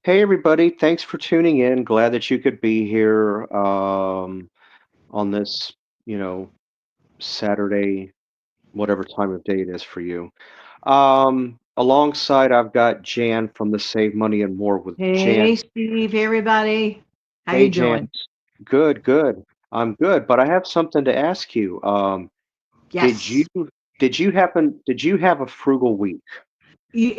Hey everybody, thanks for tuning in. Glad that you could be here on this, you know, Saturday, whatever time of day it is for you. Alongside, I've got Jan from the Save Money and More with Jan. Hey Steve, hey everybody. How Hey you Jan, doing? good, good. I'm good, but I have something to ask you. Did you Yes. did you have a frugal week? You-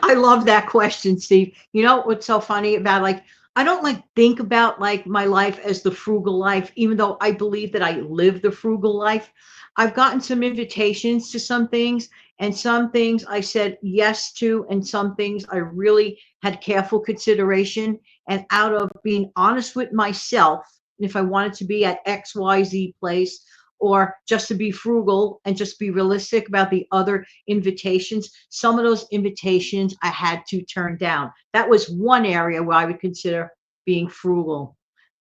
I love that question, Steve. You know what's so funny about I don't think about my life as the frugal life, even though I believe that I live the frugal life. I've gotten some invitations to some things, and some things I said yes to, and some things I really had careful consideration. And out of being honest with myself, if I wanted to be at XYZ place, or just to be frugal and just be realistic about the other invitations. Some of those invitations I had to turn down. That was one area where I would consider being frugal.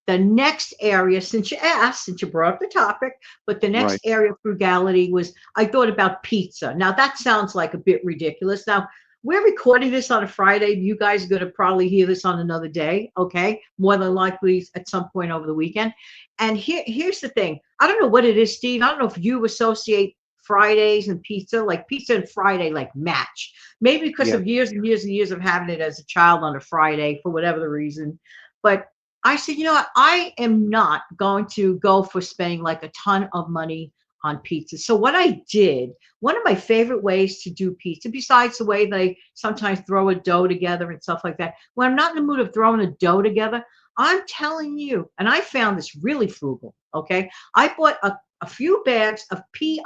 The next area, since you asked, since you brought up the topic, but the Right. next area of frugality was I thought about pizza. Now, that sounds like a bit ridiculous. Now, we're recording this on a Friday. You guys are going to probably hear this on another day, okay? More than likely at some point over the weekend. And here's the thing. I don't know what it is, Steve. I don't know if you associate Fridays and pizza, like pizza and Friday, like match. Maybe because Yeah. of years and years and years of having it as a child on a Friday for whatever the reason. But I said, you know what? I am not going to go for spending like a ton of money on pizza. So what I did, one of my favorite ways to do pizza, besides the way they sometimes throw a dough together and stuff like that, when I'm not in the mood of throwing a dough together, I'm telling you, and I found this really frugal. Okay. I bought a few bags of pita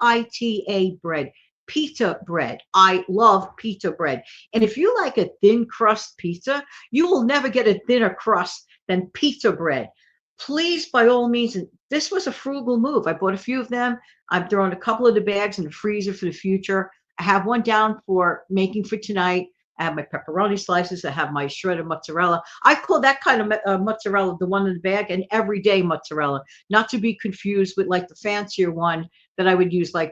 bread, pita bread. I love pita bread. And if you like a thin crust pizza, you will never get a thinner crust than pita bread. Please, by all means, and this was a frugal move. I bought a few of them. I'm throwing a couple of the bags in the freezer for the future. I have one down for making for tonight. I have my pepperoni slices. I have my shredded mozzarella. I call that kind of mozzarella the one in the bag, an everyday mozzarella, not to be confused with like the fancier one that I would use for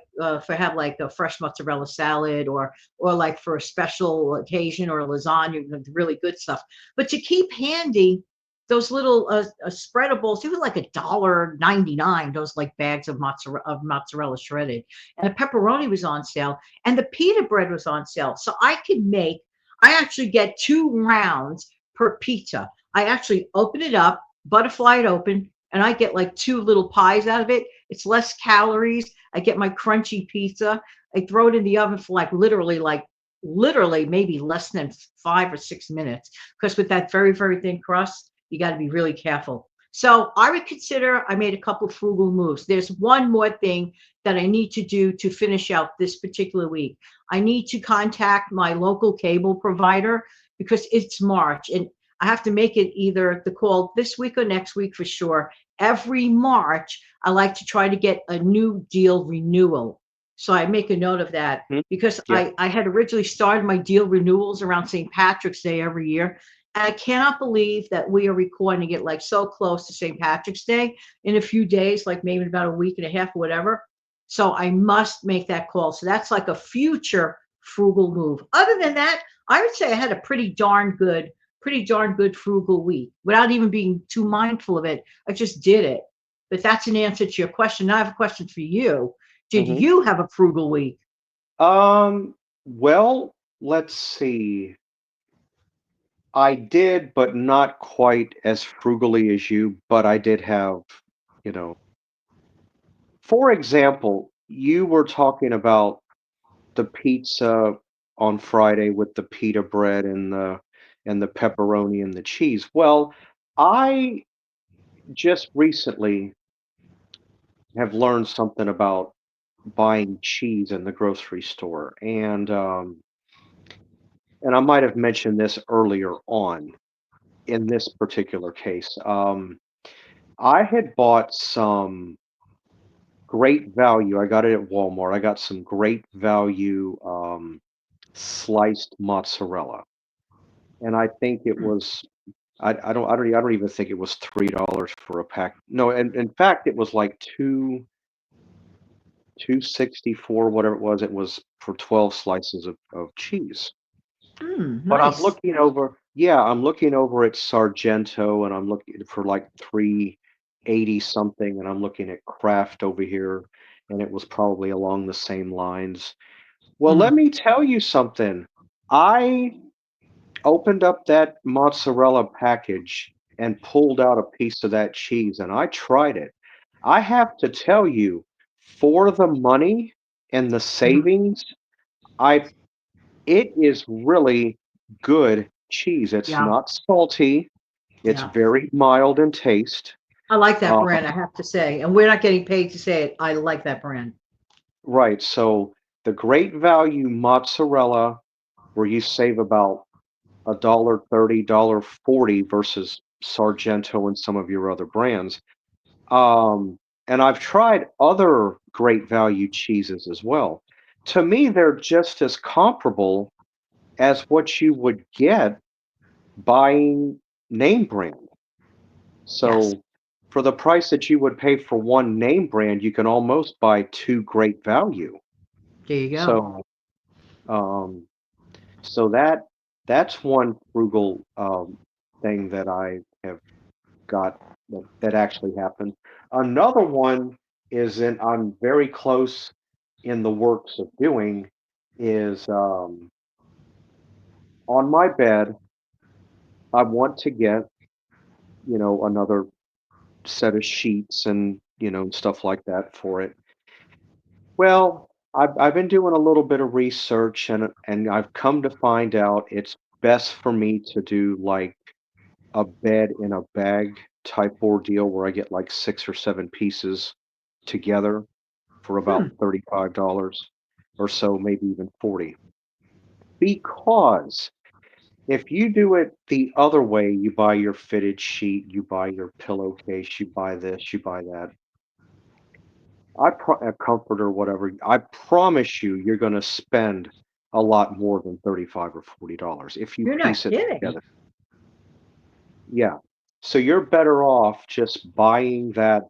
have like a fresh mozzarella salad, or like for a special occasion or a lasagna, really good stuff. But to keep handy, those little spreadables, it was like $1.99. Those like bags of mozzarella shredded, and the pepperoni was on sale, and the pita bread was on sale. So I could make. I actually get 2 rounds per pizza. I actually open it up, butterfly it open, and I get like 2 little pies out of it. It's less calories. I get my crunchy pizza. I throw it in the oven for literally maybe less than 5 or 6 minutes. Because with that very, very thin crust, you got to be really careful. So I would consider I made a couple frugal moves. There's one more thing that I need to do to finish out this particular week. I need to contact my local cable provider because it's March, and I have to make it either the call this week or next week for sure. Every March, I like to try to get a new deal renewal. So I make a note of that Mhm. because Yeah. I had originally started my deal renewals around St. Patrick's Day every year. And I cannot believe that we are recording it like so close to St. Patrick's Day in a few days, like maybe about a week and a half or whatever. So I must make that call. So that's like a future frugal move. Other than that, I would say I had a pretty darn good frugal week without even being too mindful of it. I just did it. But that's an answer to your question. Now I have a question for you. Did hmm you have a frugal week? Well, let's see. I did, but not quite as frugally as you, but I did have, you know, for example, you were talking about the pizza on Friday with the pita bread and the pepperoni and the cheese. Well, I just recently have learned something about buying cheese in the grocery store, and I might have mentioned this earlier on in this particular case. I had bought some great value. I got it at Walmart. I got some great value sliced mozzarella, and I think it Hmm. was I don't even think it was $3 for a pack. No, and in fact, it was like 264, whatever it was. It was for 12 slices of cheese. But I'm Nice. looking over. Yeah, I'm looking over at Sargento and I'm looking for like 380 something, and I'm looking at Kraft over here, and it was probably along the same lines. Well, let Mm, me tell you something. I opened up that mozzarella package and pulled out a piece of that cheese, and I tried it. I have to tell you, for the money and the mhm. savings, I it is really good cheese. It's Yeah, not salty. It's yeah. very mild in taste. I like that Uh, brand, I have to say. And we're not getting paid to say it. I like that brand. right. So the Great Value mozzarella, where you save about $1.30, $1.40 versus Sargento and some of your other brands. Um, and I've tried other Great Value cheeses as well. To me, they're just as comparable as what you would get buying name brand. Yes, So for the price that you would pay for one name brand, you can almost buy two Great Value. there you go. So um, so that's one frugal thing that I have got that actually happened. Another one is in I'm very close in the works of doing is on my bed. I want to get another set of sheets and stuff like that for it. Well, I've been doing a little bit of research and I've come to find out it's best for me to do like a bed in a bag type ordeal where I get like 6 or 7 pieces together for Hmm. about $35 or so, maybe even 40. Because if you do it the other way, you buy your fitted sheet, you buy your pillowcase, you buy this, you buy that, a comforter, whatever. I promise you, you're going to spend a lot more than 35 or $40 if you You're not piece it kidding. together. Yeah. So you're better off just buying that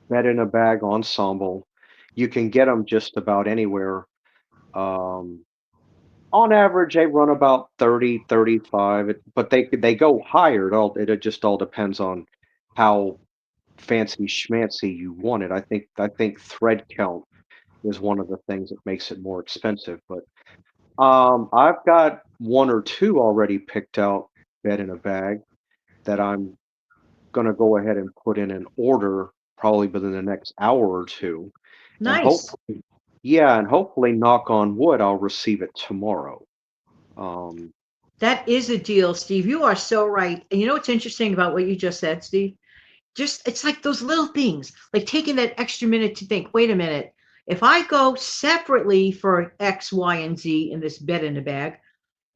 bed in a bag ensemble. You can get them just about anywhere. Um, on average, they run about 30, 35, but they go higher. It just all depends on how fancy schmancy you want it. I think thread count is one of the things that makes it more expensive. But I've got one or two already picked out bed in a bag that I'm gonna go ahead and put in an order probably within the next hour or two, and Nice. hopefully, yeah, and hopefully, knock on wood, I'll receive it tomorrow. Um, That is a deal, Steve. You are so right. And you know what's interesting about what you just said, Steve? Just it's like those little things, like taking that extra minute to think, wait a minute, if I go separately for X, Y, and Z in this bed in the bag,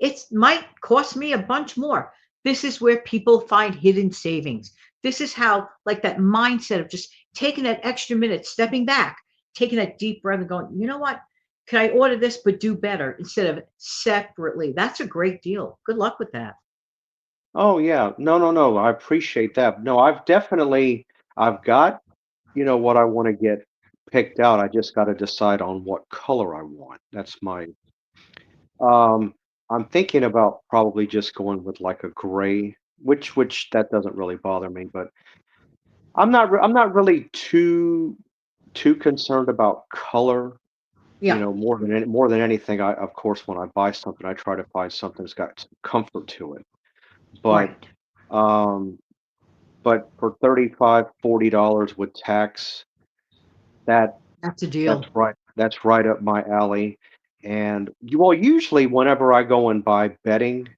it might cost me a bunch more. This is where people find hidden savings. This is how, like that mindset of just taking that extra minute, stepping back, taking that deep breath and going, you know what? Could I order this but do better instead of separately? That's a great deal. Good luck with that. oh, yeah. No, no, no, I appreciate that. No, I've got, what I wanna get picked out, I just gotta decide on what color I want. That's my um, I'm thinking about probably just going with, like, a gray, which that doesn't really bother me, but I'm not really too concerned about color, Yeah, more than anything. I Of course, when I buy something, I try to find something that's got some comfort to it. But, right. um, but for 35, $40 with tax, that That's a deal. that's right up my alley. And usually whenever I go and buy bedding,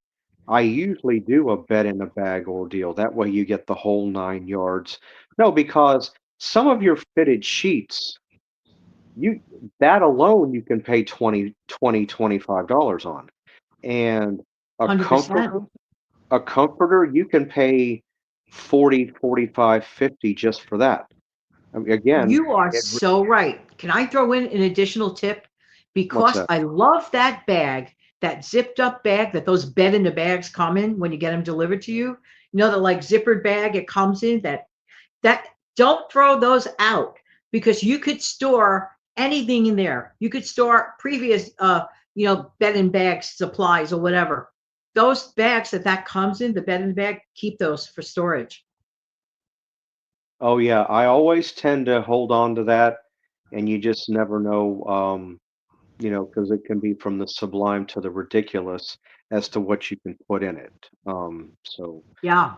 I usually do a bed in a bag ordeal. That way you get the whole 9 yards. No, because some of your fitted sheets, you that alone you can pay 20, $25 on. And a 100%. comforter a comforter, you can pay 40, 45, 50 just for that. I mean, again, You are it so right. Can I throw in an additional tip? what's Because that? I love that bag, that zipped up bag that those bed in the bags come in when you get them delivered to you. You know, the like zippered bag it comes in that don't throw those out because you could store anything in there. You could store previous bed and bag supplies or whatever. those bags that comes in, the bed in the bag, keep those for storage. Oh yeah, I always tend to hold on to that, and you just never know, because it can be from the sublime to the ridiculous as to what you can put in it. Yeah,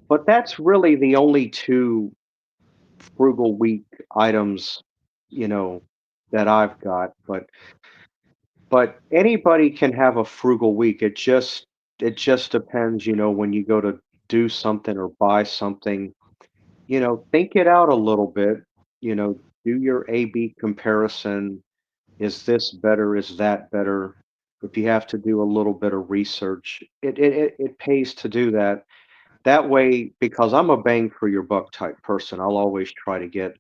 But that's really the only two frugal week items, you know, that I've got. But anybody can have a frugal week. It just depends, when you go to do something or buy something, think it out a little bit, do your A/B comparison. Is this better? Is that better? If you have to do a little bit of research, it pays to do that. That way, because I'm a bang for your buck type person, I'll always try to get,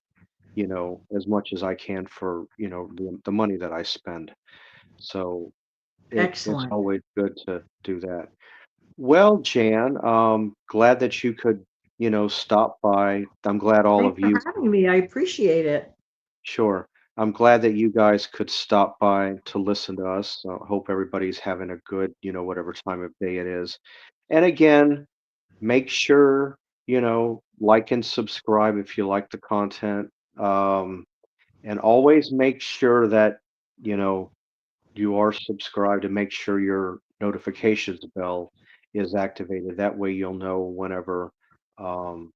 as much as I can for, the money that I spend. So it's excellent. always good to do that. Well, Jan, glad that you could, stop by. I'm glad all Thanks of for you, having me. I appreciate it. sure. I'm glad that you guys could stop by to listen to us. So I hope everybody's having a good, whatever time of day it is. And again, make sure, like and subscribe if you like the content. Um, and always make sure that, you know, you are subscribed and make sure your notifications bell is activated. That way you'll know whenever um,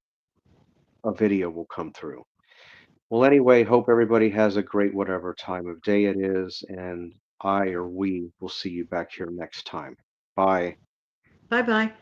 a video will come through. Well, anyway, hope everybody has a great whatever time of day it is, and I or we will see you back here next time. Bye. Bye bye.